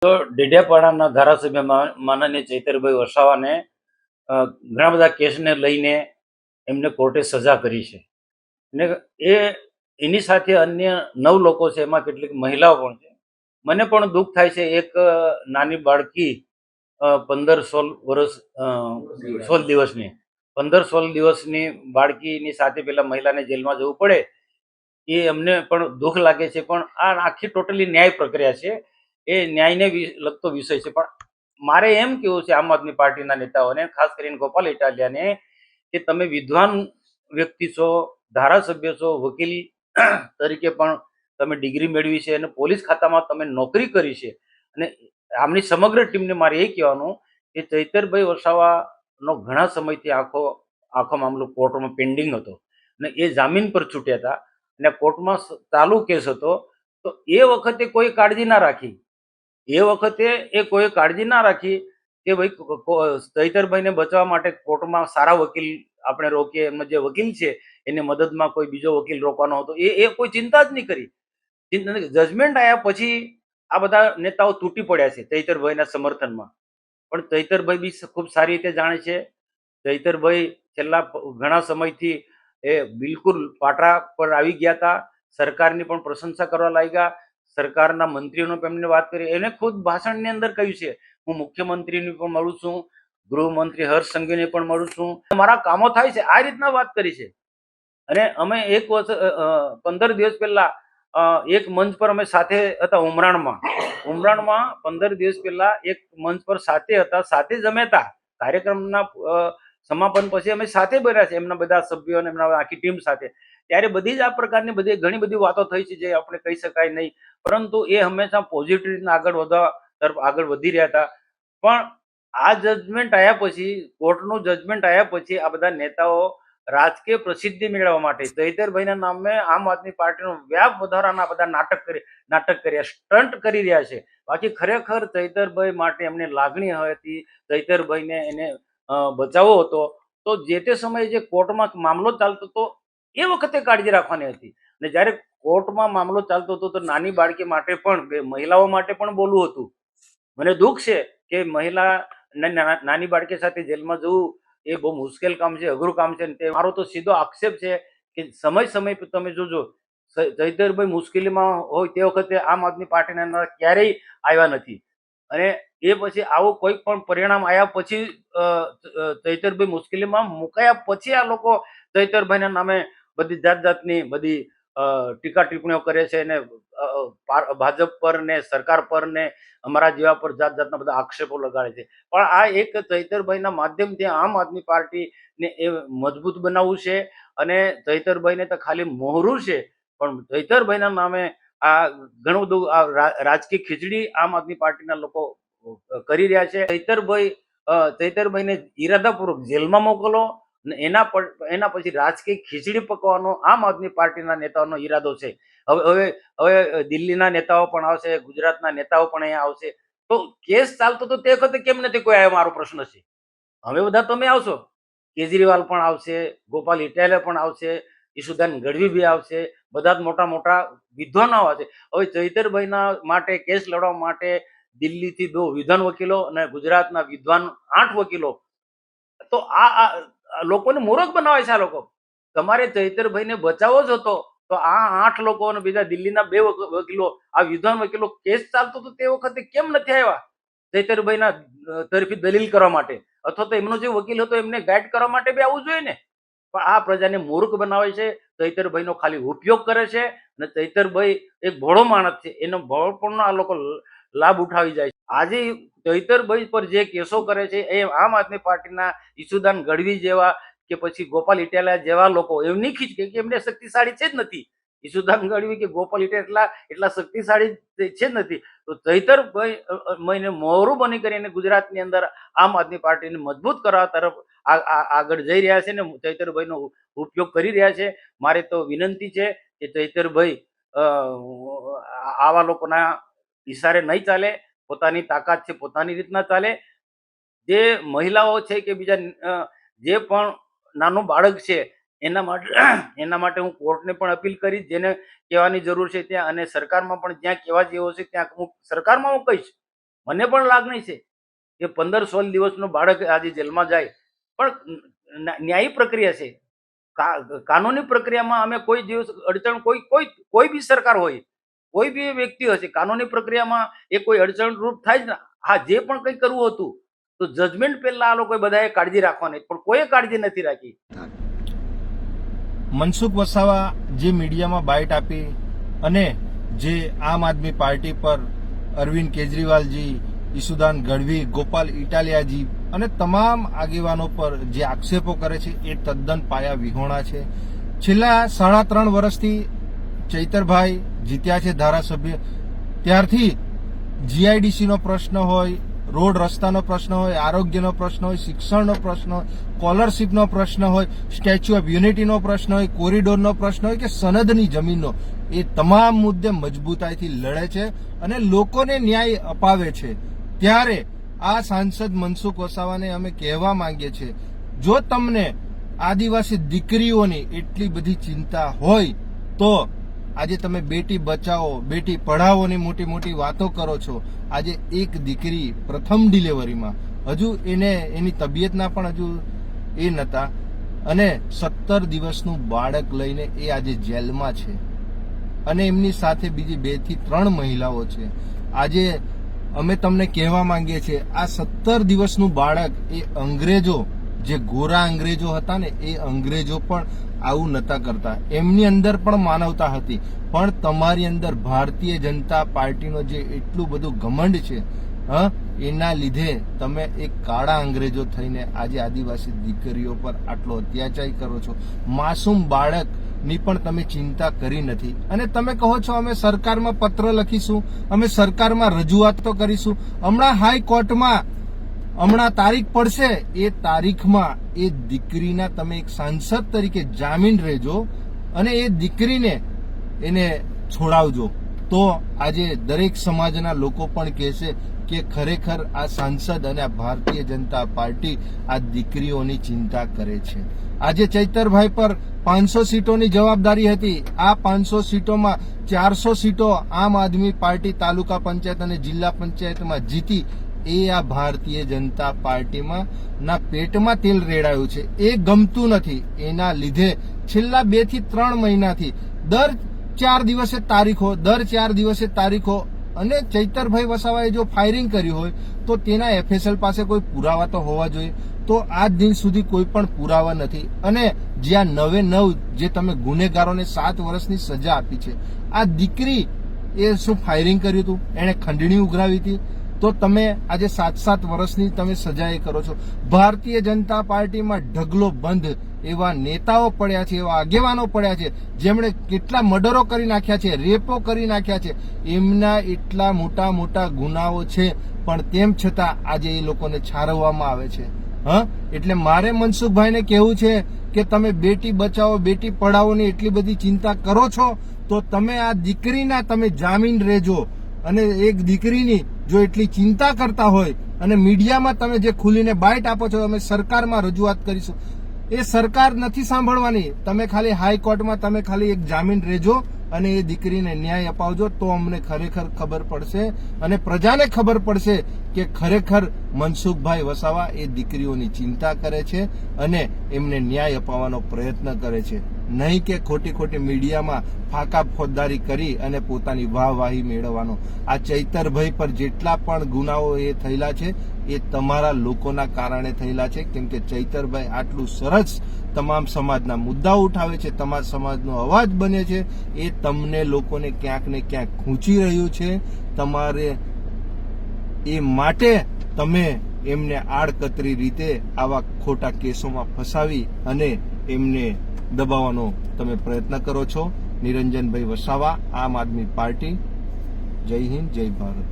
તો ડેડિયાપાડાના ધારાસભ્ય માનનીય ચૈતરભાઈ વસાવાને ઘણા બધા કેસને લઈને એમને કોર્ટે સજા કરી છે ને એ એની સાથે અન્ય 9 લોકો છે, એમાં કેટલીક મહિલાઓ પણ છે. મને પણ દુઃખ થાય છે. એક નાની બાળકી 15-16 વર્ષ 16 દિવસની 15-16 દિવસની બાળકીની સાથે પેલા મહિલાને જેલમાં જવું પડે એ અમને પણ દુઃખ લાગે છે. પણ આ આખી ટોટલી ન્યાય પ્રક્રિયા છે, એ ન્યાયને લગતો વિષય છે. પણ મારે એમ કેવું છે આમ આદમી પાર્ટીના નેતાઓને, ખાસ કરીને ગોપાલ ઇટાલિયાને, કે તમે વિદ્વાન વ્યક્તિ છો, ધારાસભ્ય છો, વકીલ તરીકે પણ તમે ડિગ્રી મેળવી છે અને પોલીસ ખાતામાં તમે નોકરી કરી છે. અને આમની સમગ્ર ટીમને મારે એ કહેવાનું કે ચૈતરભાઈ વસાવાનો ઘણા સમયથી આખો આખો મામલો કોર્ટમાં પેન્ડિંગ હતો અને એ જામીન પર છૂટ્યા હતા અને કોર્ટમાં ચાલુ કેસ હતો. તો એ વખતે કોઈ કાળજી ના રાખી, કોઈ કાળજી ના રાખી કે ભાઈ ચૈતરભાઈને બચાવવા માટે કોર્ટમાં સારા વકીલ આપણે રોકીએ, એમનો જે વકીલ છે એને મદદમાં કોઈ બીજો વકીલ રોકવાનો હતો, એ કોઈ ચિંતા જ નહીં કરી. જજમેન્ટ આવ્યા પછી આ બધા નેતાઓ તૂટી પડ્યા છે ચૈતરભાઈના સમર્થનમાં. પણ ચૈતરભાઈ બી ખૂબ સારી રીતે જાણે છે. ચૈતરભાઈ છેલ્લા ઘણા સમયથી એ બિલકુલ પાટા પર આવી ગયા હતા. સરકારની પણ પ્રશંસા કરવા લાગ્યા. સરકારના મંત્રીઓનો પણ એમને વાત કરી. એને ખુદ ભાષણની અંદર કહ્યું છે, હું મુખ્યમંત્રીને પણ મળું છું, ગૃહમંત્રી હર્ષ સંઘવીને પણ મળું છું, મારા કામો થાય છે, આ રીતના વાત કરી છે. અને અમે 15 દિવસ પહેલા એક મંચ પર અમે સાથે હતા ઉમરાણમાં. 15 દિવસ પહેલા એક મંચ પર સાથે હતા, સાથે જ અમે હતા. કાર્યક્રમના સમાપન પછી અમે સાથે બન્યા છે, એમના બધા સભ્યો અને એમના આખી ટીમ સાથે. ત્યારે બધી જ આ પ્રકારની ઘણી બધી વાતો થઈ છે જે આપણે કહી શકાય નહીં, પરંતુ એ હંમેશા પોઝિટિવ રીતના આગળ વધવા તરફ આગળ વધી રહ્યા હતા. પણ આ જજમેન્ટ આવ્યા પછી, કોર્ટનું જજમેન્ટ આવ્યા પછી આ બધા નેતાઓ રાજકીય પ્રસિદ્ધિ મેળવવા માટે ચૈતરભાઈના નામે આમ આદમી પાર્ટીનો વ્યાપ વધારાના બધા નાટક કર્યા, સ્ટન્ટ કરી રહ્યા છે. બાકી ખરેખર ચૈતરભાઈ માટે એમને લાગણી હતી, ચૈતરભાઈને એને બચાવવો હતો. તો જે તે સમયે જે કોર્ટમાં મામલો ચાલતો હતો એ વખતે કાળજી રાખવાની હતી. અને જ્યારે કોર્ટમાં મામલો ચાલતો હતો તો નાની બાળકી માટે પણ, મહિલાઓ માટે પણ બોલવું હતું. મને દુઃખ છે કે નાની બાળકી સાથે જેલમાં જવું એ બહુ મુશ્કેલ કામ છે, અઘરું કામ છે. તે મારો તો સીધો આક્ષેપ છે કે સમય પર તમે જોજો, ચૈતરભાઈ મુશ્કેલીમાં હોય તે વખતે આમ આદમી પાર્ટીના ક્યારેય આવ્યા નથી. અને એ પછી આવું કોઈ પણ પરિણામ આવ્યા પછી ચૈતરભાઈ મુશ્કેલીમાં મુકાયા પછી આ લોકો ચૈતરભાઈના નામે બધી જાતની બધી ટીકા ટિપ્પણીઓ કરે છે ને ભાજપ પર ને સરકાર પર ને અમારા જેવા પર જાતના બધા આક્ષેપો લગાડે છે. પણ આ એક ચૈતરભાઈના માધ્યમથી આમ આદમી પાર્ટીને એ મજબૂત બનાવવું છે. અને ચૈતરભાઈને તો ખાલી મોહરું છે, પણ ચૈતરભાઈના નામે આ ઘણું બધું રાજકીય ખીચડી આમ આદમી પાર્ટીના લોકો કરી રહ્યા છે. ચૈતરભાઈને ઈરાદાપૂર્વક જેલમાં મોકલો અને એના પછી રાજકીય ખીચડી પકવાનો આમ આદમી પાર્ટીના નેતાઓનો ઈરાદો છે. હવે દિલ્હીના નેતાઓ પણ આવશે, ગુજરાતના નેતાઓ પણ અહીંયા આવશે. તો કેસ ચાલતો તો તે વખતે કેમ નથી કોઈ આવ્યો, મારો પ્રશ્ન છે. હવે બધા તમે આવશો, કેજરીવાલ પણ આવશે, ગોપાલ ઇટાલિયા પણ આવશે, ઈશુદાન ગઢવી બી આવશે, બધા જ મોટા મોટા વિદ્વાનો આવશે. હવે ચૈતરભાઈના માટે કેસ લડવા માટે દિલ્હીથી 2 વિદ્વાન વકીલો અને ગુજરાતના વિદ્વાન 8 વકીલો. તો આ લોકોને મૂર્ખ બનાવે છે આ લોકો. તમારે ચૈતરભાઈને બચાવવો જ હતો તો આ 8 લોકો અને બીજા દિલ્હીના 2 વકીલો, આ વિદ્વાન વકીલો, કેસ ચાલતો તો તે વખતે કેમ નથી આવ્યા ચૈતરભાઈના તરફી દલીલ કરવા માટે? અથવા તો એમનો જે વકીલ હતો એમને ગાઈડ કરવા માટે બી આવવું જોઈએ ને. પણ આ પ્રજાને મૂર્ખ બનાવે છે, ચૈતરભાઈનો ખાલી ઉપયોગ કરે છે. અને ચૈતરભાઈ એક ભોળો માણસ છે, એનો ભોળપણનો આ લોકો લાભ ઉઠાવી જાય છે. આજે ચૈતરભાઈ પર જે કેસો કરે છે એ આમ આદમી પાર્ટીના ઈશુદાન ગઢવી જેવા કે પછી ગોપાલ ઇટાલિયા જેવા લોકો એમની ખીચ કે એમને શક્તિશાળી છે જ નથી. ઈશુદાન ગઢવી કે ગોપાલ ઇટાલિયા એટલા શક્તિશાળી છે જ નથી. તો ચૈતરભાઈ મહિને મોહરું બની કરીને ગુજરાતની અંદર આમ આદમી પાર્ટીને મજબૂત કરવા તરફ આગળ જઈ રહ્યા છે ને ચૈતરભાઈનો ઉપયોગ કરી રહ્યા છે. મારે તો વિનંતી છે કે ચૈતરભાઈ આવા લોકોના ઈશારે નહીં ચાલે, પોતાની તાકાત છે પોતાની રીતના ચાલે. જે મહિલાઓ છે કે બીજા જે પણ નાનું બાળક છે એના માટે હું કોર્ટને પણ અપીલ કરીશ, જેને કહેવાની જરૂર છે ત્યાં, અને સરકારમાં પણ જ્યાં કહેવા જેવો છે ત્યાં સરકારમાં હું કહીશ મને પણ લાગણી છે કે 15-16 દિવસનું બાળક આજે જેલમાં જાય, પણ ન્યાયી પ્રક્રિયા છે, કાનૂની પ્રક્રિયામાં અમે કોઈ દિવસ અડચણ કોઈ બી સરકાર હોય, કોઈ બી વ્યક્તિ હશે, કાનૂની પ્રક્રિયામાં એ કોઈ અડચણરૂપ થાય જ ને. હા, જે પણ કંઈ કરવું હતું તો જજમેન્ટ પહેલા આ લોકોએ બધાએ કાળજી રાખવાની, પણ કોઈએ કાળજી નથી રાખી. મનસુખ વસાવા જે મીડિયામાં બાઇટ આપી અને જે આમ આદમી પાર્ટી પર અરવિંદ કેજરીવાલજી, ઈસુદાન ગઢવી, ગોપાલ ઇટાલિયાજી અને તમામ આગેવાનો પર જે આક્ષેપો કરે છે એ તદ્દન પાયા વિહોણા છે. છેલ્લા 3.5 વર્ષથી ચૈતરભાઈ જીત્યા છે ધારાસભ્ય, ત્યારથી જીઆઈડીસી નો પ્રશ્ન હોય, રોડ રસ્તાનો પ્રશ્ન હોય, આરોગ્યનો પ્રશ્ન હોય, શિક્ષણનો પ્રશ્ન હોય, સ્કોલરશીપનો પ્રશ્ન હોય, સ્ટેચ્યુ ઓફ યુનિટીનો પ્રશ્ન હોય, કોરિડોરનો પ્રશ્ન હોય કે સનદની જમીનનો, એ તમામ મુદ્દે મજબૂતાઈથી લડે છે અને લોકોને ન્યાય અપાવે છે. ત્યારે આ સાંસદ મનસુખ વસાવાને અમે કહેવા માંગીએ છીએ, જો તમને આદિવાસી દીકરીઓની એટલી બધી ચિંતા હોય તો આજે તમે બેટી બચાવો, બેટી પઢાવોની મોટી મોટી વાતો કરો છો. આજે એક દીકરી પ્રથમ ડિલિવરીમાં, હજુ એની તબિયતના પણ હજુ એ નતા, અને 17 દિવસનું બાળક લઈને એ આજે જેલમાં છે અને એમની સાથે બીજી 2 થી 3 મહિલાઓ છે. આજે અમે તમને કહેવા માંગીએ છીએ, આ 17 દિવસનું બાળક એ અંગ્રેજો, જે ગોરા અંગ્રેજો હતા ને, એ અંગ્રેજો પણ આવું નતા કરતા. એમની અંદર પણ માનવતા હતી, પણ તમારી અંદર ભારતીય જનતા પાર્ટીનો જે એટલું બધું ઘમંડ છે, એના લીધે તમે એક કાળા અંગ્રેજો થઈને આજે આદિવાસી દીકરીઓ પર આટલો અત્યાચાર કરો છો. માસૂમ બાળકની પણ તમે ચિંતા કરી નથી અને તમે કહો છો અમે સરકારમાં પત્ર લખીશું, અમે સરકારમાં રજૂઆત તો કરીશું. હમણાં હાઈકોર્ટમાં તારીખ પડશે, એ તારીખમાં એ દીકરીના તમે એક સાંસદ તરીકે જામીન રહેજો અને એ દીકરીને એને છોડાવજો. તો આજે દરેક સમાજના લોકો પણ કહેશે કે ખરેખર આ સાંસદ અને આ ભારતીય જનતા પાર્ટી આ દીકરીઓની ચિંતા કરે છે. આજે ચૈતરભાઈ પર 500 સીટોની જવાબદારી હતી. આ 500 સીટોમાં 400 સીટો આમ આદમી પાર્ટી તાલુકા પંચાયત અને જિલ્લા પંચાયતમાં જીતી. એ આ ભારતીય જનતા પાર્ટીમાં ના પેટમાં તેલ રેડાયું છે. એ ગમતું નથી. એના લીધે છેલ્લા 2 થી 3 મહિનાથી દર 4 દિવસે તારીખો અને ચૈતરભાઈ વસાવાએ જો ફાયરિંગ કર્યું હોય તો તેના એફએસએલ પાસે કોઈ પુરાવા તો હોવા જોઈએ. તો આજ દિન સુધી કોઈ પણ પુરાવા નથી. અને જ્યાં 9 જે તમે ગુનેગારોને 7 વર્ષની સજા આપી છે, આ દીકરી એ શું ફાયરિંગ કર્યું હતું, એને ખંડણી ઉઘરાવી હતી, તો તમે આજે 7 વર્ષની તમે સજા એ કરો છો. ભારતીય જનતા પાર્ટીમાં ઢગલો બંધ એવા નેતાઓ પડ્યા છે, એવા આગેવાનો પડ્યા છે, જેમણે કેટલા મર્ડરો કરી નાખ્યા છે, રેપો કરી નાખ્યા છે. એમના એટલા મોટા મોટા ગુનાઓ છે, પણ તેમ છતાં આજે એ લોકોને છારવવામાં આવે છે. એટલે મારે મનસુખભાઈને કહેવું છે કે તમે બેટી બચાવો, બેટી પઢાવોની એટલી બધી ચિંતા કરો છો તો તમે આ દીકરીના તમે જામીન રહેજો. અને એક દીકરીની જો એટલી ચિંતા કરતા હોય અને મીડિયામાં તમે જે ખુલીને બાઇટ આપો છો, અમે સરકારમાં રજૂઆત કરીશું, એ સરકાર નથી સાંભળવાની. તમે ખાલી હાઈકોર્ટમાં તમે ખાલી એક જામીન રહેજો અને એ દીકરીને ન્યાય અપાવજો, તો અમને ખરેખર ખબર પડશે અને પ્રજાને ખબર પડશે કે ખરેખર મનસુખભાઈ વસાવા એ દીકરીઓની ચિંતા કરે છે અને એમને ન્યાય અપાવવાનો પ્રયત્ન કરે છે, નહીં કે ખોટી મીડિયામાં ફાકા ફોજદારી કરી અને પોતાની વાહવાહી મેળવવાનો. આ ચૈતરભાઈ પર જેટલા પણ ગુનાઓ એ થયેલા છે એ તમારા લોકોના કારણે થયેલા છે, કેમ કે ચૈતરભાઈ આટલું સરસ તમામ સમાજના મુદ્દાઓ ઉઠાવે છે, તમામ સમાજનો અવાજ બને છે. એ તમને લોકોને ક્યાંક ને ક્યાંક ખૂંચી રહ્યું છે. તમારે એ માટે તમે એમને આડકતરી રીતે આવા ખોટા કેસોમાં ફસાવી અને એમને દબાવવાનો તમે પ્રયત્ન કરો છો. નિરંજનભાઈ વસાવા, આમ આદમી પાર્ટી. જય હિન્દ, જય ભારત.